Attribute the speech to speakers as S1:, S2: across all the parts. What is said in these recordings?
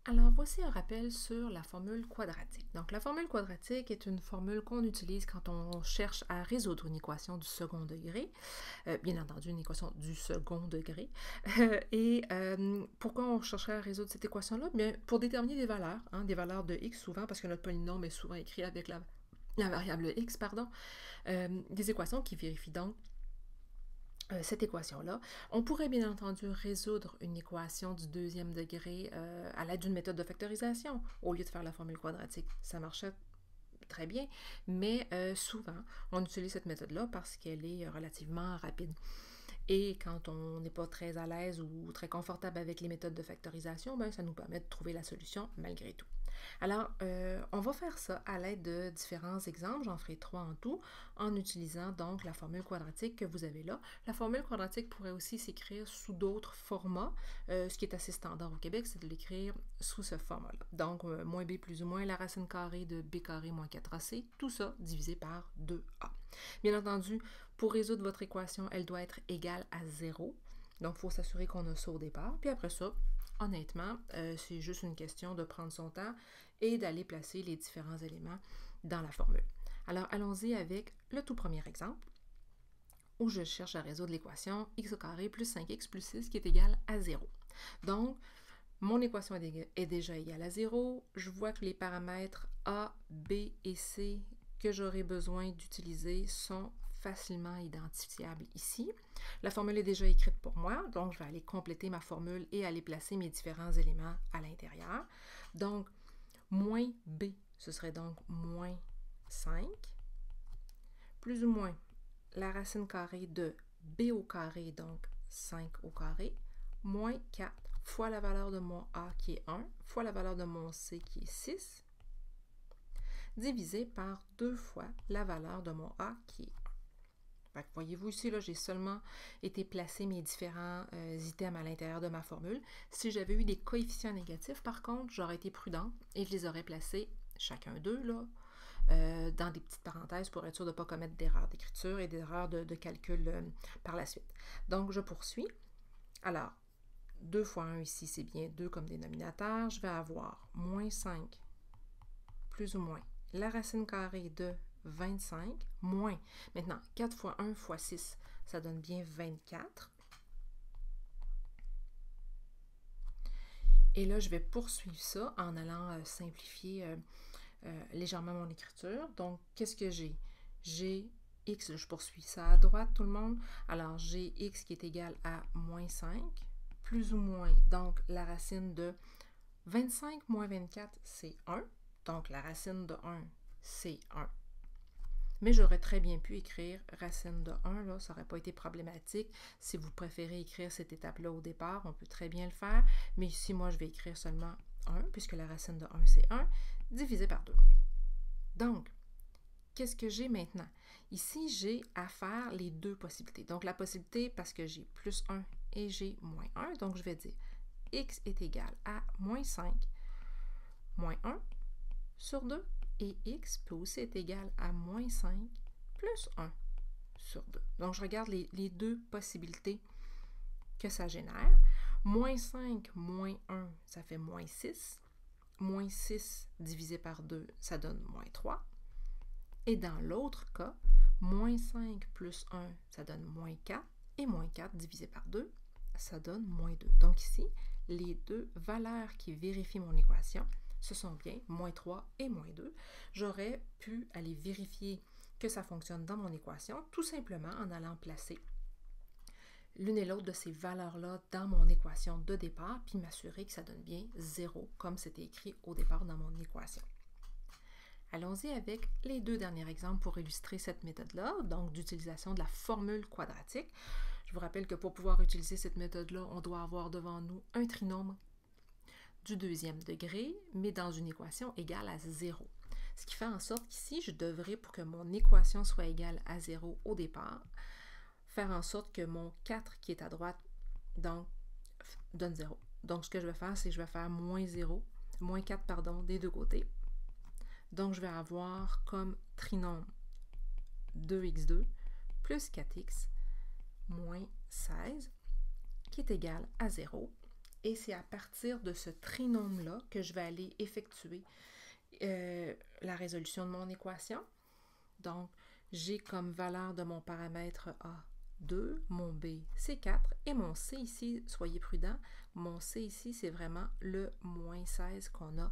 S1: Alors, voici un rappel sur la formule quadratique. Donc, la formule quadratique est une formule qu'on utilise quand on cherche à résoudre une équation du second degré, bien entendu une équation du second degré. Pourquoi on chercherait à résoudre cette équation-là? Bien, pour déterminer des valeurs de x souvent, parce que notre polynôme est souvent écrit avec la variable x, pardon, des équations qui vérifient donc cette équation-là. On pourrait bien entendu résoudre une équation du deuxième degré à l'aide d'une méthode de factorisation au lieu de faire la formule quadratique. Ça marchait très bien, mais souvent, on utilise cette méthode-là parce qu'elle est relativement rapide. Et quand on n'est pas très à l'aise ou très confortable avec les méthodes de factorisation, ben, ça nous permet de trouver la solution malgré tout. Alors, on va faire ça à l'aide de différents exemples, j'en ferai 3 en tout, en utilisant donc la formule quadratique que vous avez là. La formule quadratique pourrait aussi s'écrire sous d'autres formats. Ce qui est assez standard au Québec, c'est de l'écrire sous ce format-là. Donc, moins b plus ou moins la racine carrée de b carré moins 4ac, tout ça divisé par 2a. Bien entendu, pour résoudre votre équation, elle doit être égale à 0. Donc, il faut s'assurer qu'on a ça au départ. Puis après ça, honnêtement, c'est juste une question de prendre son temps et d'aller placer les différents éléments dans la formule. Alors, allons-y avec le tout premier exemple où je cherche à résoudre l'équation x au carré plus 5x plus 6 qui est égale à 0. Donc, mon équation est déjà égale à 0. Je vois que les paramètres A, B et C que j'aurai besoin d'utiliser sont facilement identifiables ici. La formule est déjà écrite pour moi, donc je vais aller compléter ma formule et aller placer mes différents éléments à l'intérieur. Donc, moins B, ce serait donc moins 5, plus ou moins la racine carrée de B au carré, donc 5 au carré, moins 4 fois la valeur de mon A qui est 1, fois la valeur de mon C qui est 6, divisé par 2 fois la valeur de mon A qui est 1. Voyez-vous ici, là, j'ai seulement été placer mes différents items à l'intérieur de ma formule. Si j'avais eu des coefficients négatifs, par contre, j'aurais été prudente et je les aurais placés, chacun d'eux, là, dans des petites parenthèses pour être sûr de ne pas commettre d'erreurs d'écriture et d'erreurs de calcul par la suite. Donc, je poursuis. Alors, 2 fois 1 ici, c'est bien 2 comme dénominateur. Je vais avoir moins 5 plus ou moins la racine carrée de 25 moins, maintenant 4 fois 1 fois 6, ça donne bien 24. Et là, je vais poursuivre ça en allant simplifier légèrement mon écriture. Donc, qu'est-ce que j'ai? J'ai x, je poursuis ça à droite, tout le monde. Alors, j'ai x qui est égal à moins 5, plus ou moins, donc la racine de 25 moins 24, c'est 1. Donc, la racine de 1, c'est 1. Mais j'aurais très bien pu écrire racine de 1, là, ça n'aurait pas été problématique. Si vous préférez écrire cette étape-là au départ, on peut très bien le faire. Mais ici, moi, je vais écrire seulement 1, puisque la racine de 1, c'est 1, divisé par 2. Donc, qu'est-ce que j'ai maintenant? Ici, j'ai à faire les deux possibilités. Donc, la possibilité, parce que j'ai plus 1 et j'ai moins 1, donc je vais dire x est égal à moins 5 moins 1 sur 2 et x peut aussi être égal à moins 5 plus 1 sur 2. Donc, je regarde les deux possibilités que ça génère. Moins 5 moins 1, ça fait moins 6. Moins 6 divisé par 2, ça donne moins 3. Et dans l'autre cas, moins 5 plus 1, ça donne moins 4. Et moins 4 divisé par 2, ça donne moins 2. Donc ici, les deux valeurs qui vérifient mon équation, ce sont bien moins 3 et moins 2. J'aurais pu aller vérifier que ça fonctionne dans mon équation, tout simplement en allant placer l'une et l'autre de ces valeurs-là dans mon équation de départ, puis m'assurer que ça donne bien 0, comme c'était écrit au départ dans mon équation. Allons-y avec les deux derniers exemples pour illustrer cette méthode-là, donc d'utilisation de la formule quadratique. Je vous rappelle que pour pouvoir utiliser cette méthode-là, on doit avoir devant nous un trinôme du deuxième degré, mais dans une équation égale à 0. Ce qui fait en sorte qu'ici, je devrais, pour que mon équation soit égale à 0 au départ, faire en sorte que mon 4 qui est à droite donc, donne 0. Donc, ce que je vais faire, c'est que je vais faire moins 0, moins 4, pardon, des deux côtés. Donc, je vais avoir comme trinôme 2x2 plus 4x moins 16 qui est égal à 0. Et c'est à partir de ce trinôme-là que je vais aller effectuer la résolution de mon équation. Donc, j'ai comme valeur de mon paramètre A 2, mon B c'est 4 et mon C ici, soyez prudent, mon C ici c'est vraiment le moins 16 qu'on a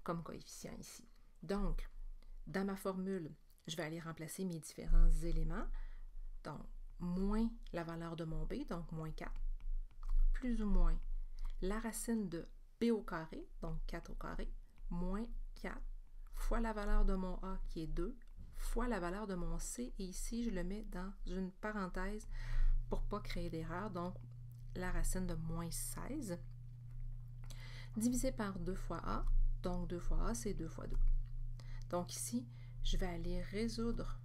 S1: comme coefficient ici. Donc, dans ma formule, je vais aller remplacer mes différents éléments. Donc, moins la valeur de mon B, donc moins 4, plus ou moins la racine de B au carré, donc 4 au carré, moins 4, fois la valeur de mon A qui est 2, fois la valeur de mon C, et ici, je le mets dans une parenthèse pour ne pas créer d'erreur, donc la racine de moins 16, divisé par 2 fois A, donc 2 fois A, c'est 2 fois 2. Donc ici, je vais aller résoudre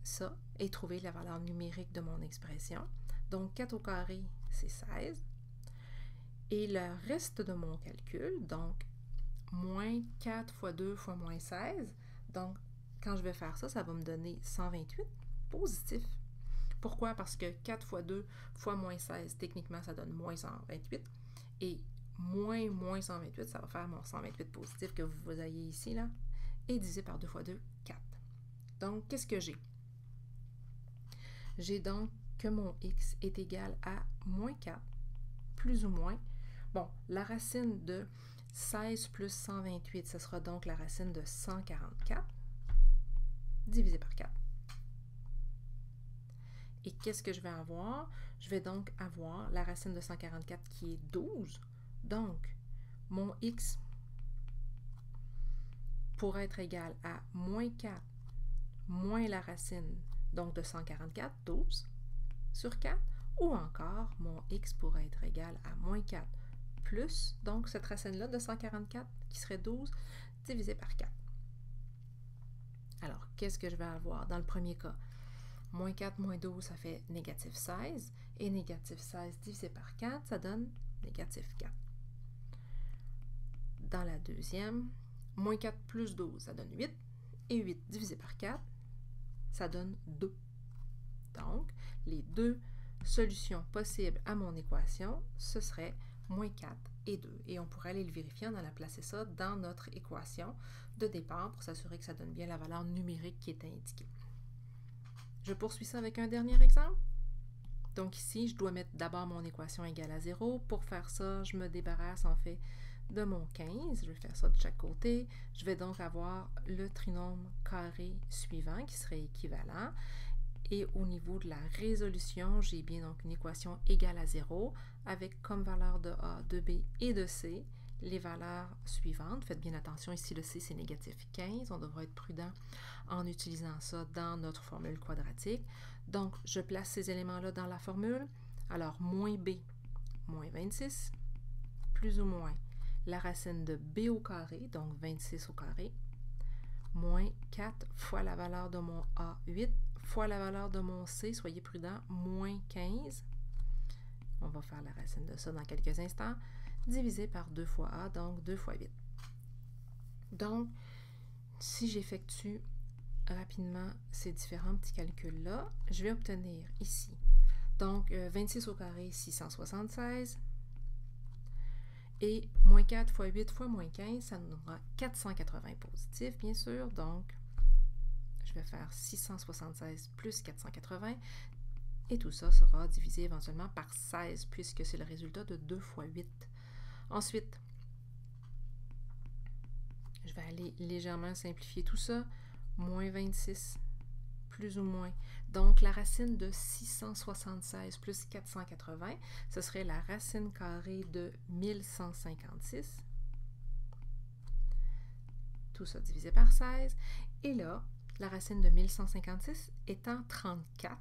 S1: ça et trouver la valeur numérique de mon expression. Donc 4 au carré, c'est 16. Et le reste de mon calcul, donc moins 4 fois 2 fois moins 16, donc quand je vais faire ça, ça va me donner 128 positif. Pourquoi? Parce que 4 fois 2 fois moins 16, techniquement, ça donne moins 128. Et moins 128, ça va faire mon 128 positif que vous voyez ici, là. Et divisé par 2 fois 2, 4. Donc, qu'est-ce que j'ai? J'ai donc que mon x est égal à moins 4, plus ou moins. Bon, la racine de 16 plus 128, ce sera donc la racine de 144, divisé par 4. Et qu'est-ce que je vais avoir? Je vais donc avoir la racine de 144 qui est 12. Donc, mon x pourrait être égal à moins 4 moins la racine donc de 144, 12, sur 4, ou encore mon x pourrait être égal à moins 4 plus, donc cette racine-là de 144 qui serait 12 divisé par 4. Alors, qu'est-ce que je vais avoir dans le premier cas? Moins 4 moins 12, ça fait négatif 16, et négatif 16 divisé par 4, ça donne négatif 4. Dans la deuxième, moins 4 plus 12, ça donne 8, et 8 divisé par 4, ça donne 2. Donc, les deux solutions possibles à mon équation, ce serait moins 4 et 2. Et on pourrait aller le vérifier en allant placer ça dans notre équation de départ pour s'assurer que ça donne bien la valeur numérique qui est indiquée. Je poursuis ça avec un dernier exemple. Donc ici, je dois mettre d'abord mon équation égale à 0. Pour faire ça, je me débarrasse en fait de mon 15. Je vais faire ça de chaque côté. Je vais donc avoir le trinôme carré suivant qui serait équivalent. Et au niveau de la résolution, j'ai bien donc une équation égale à 0 avec comme valeur de A, de B et de C les valeurs suivantes. Faites bien attention, ici le C c'est négatif 15. On devra être prudent en utilisant ça dans notre formule quadratique. Donc, je place ces éléments-là dans la formule. Alors, moins B, moins 26, plus ou moins la racine de B au carré, donc 26 au carré, moins 4 fois la valeur de mon A, 8, fois la valeur de mon C, soyez prudents, moins 15. On va faire la racine de ça dans quelques instants, divisé par 2 fois A, donc 2 fois 8. Donc, si j'effectue rapidement ces différents petits calculs-là, je vais obtenir ici, donc 26 au carré, 676, et moins 4 fois 8 fois moins 15, ça nous donnera 480 positif, bien sûr, donc je vais faire 676 plus 480, et tout ça sera divisé éventuellement par 16, puisque c'est le résultat de 2 fois 8. Ensuite, je vais aller légèrement simplifier tout ça, moins 26, plus ou moins. Donc, la racine de 676 plus 480, ce serait la racine carrée de 1156. Tout ça divisé par 16. Et là, la racine de 1156 étant 34,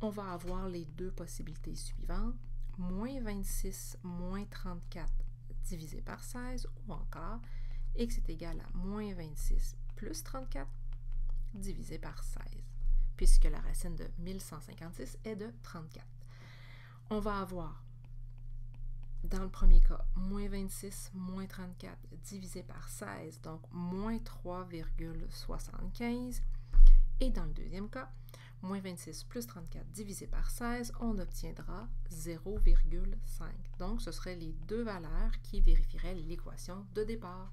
S1: on va avoir les deux possibilités suivantes. Moins 26 moins 34 divisé par 16, ou encore x est égal à moins 26 plus 34 divisé par 16, puisque la racine de 1156 est de 34. On va avoir, dans le premier cas, moins 26 moins 34 divisé par 16, donc moins 3,75. Et dans le deuxième cas, Moins 26 plus 34 divisé par 16, on obtiendra 0,5. Donc, ce seraient les deux valeurs qui vérifieraient l'équation de départ.